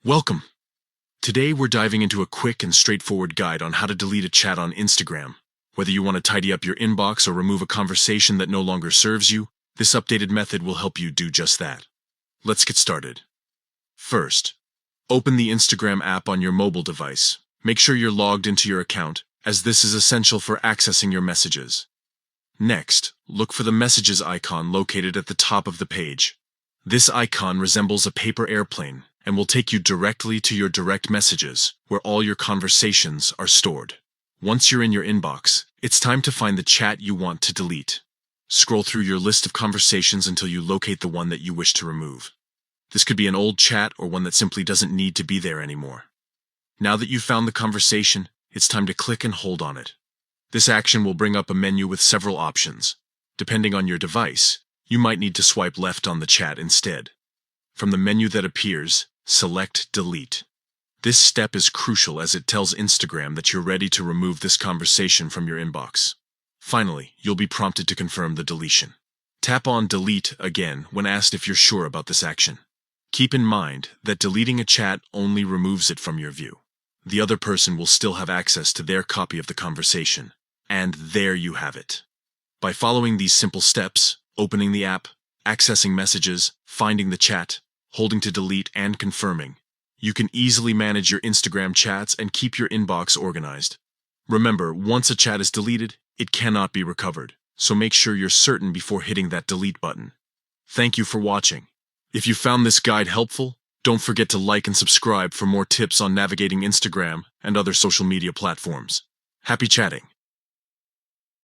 Welcome! Today we're diving into a quick and straightforward guide on how to delete a chat on Instagram. Whether you want to tidy up your inbox or remove a conversation that no longer serves you, this updated method will help you do just that. Let's get started. First, open the Instagram app on your mobile device. Make sure you're logged into your account, as this is essential for accessing your messages. Next, look for the messages icon located at the top of the page. This icon resembles a paper airplane and will take you directly to your direct messages, where all your conversations are stored. Once you're in your inbox, it's time to find the chat you want to delete. Scroll through your list of conversations until you locate the one that you wish to remove. This could be an old chat or one that simply doesn't need to be there anymore. Now that you've found the conversation, it's time to click and hold on it. This action will bring up a menu with several options. Depending on your device, you might need to swipe left on the chat instead. From the menu that appears, select Delete. This step is crucial as it tells Instagram that you're ready to remove this conversation from your inbox. Finally, you'll be prompted to confirm the deletion. Tap on Delete again when asked if you're sure about this action. Keep in mind that deleting a chat only removes it from your view. The other person will still have access to their copy of the conversation. And there you have it. By following these simple steps, opening the app, accessing messages, finding the chat, holding to delete, and confirming, you can easily manage your Instagram chats and keep your inbox organized. Remember, once a chat is deleted, it cannot be recovered, so make sure you're certain before hitting that delete button. Thank you for watching. If you found this guide helpful, don't forget to like and subscribe for more tips on navigating Instagram and other social media platforms. Happy chatting!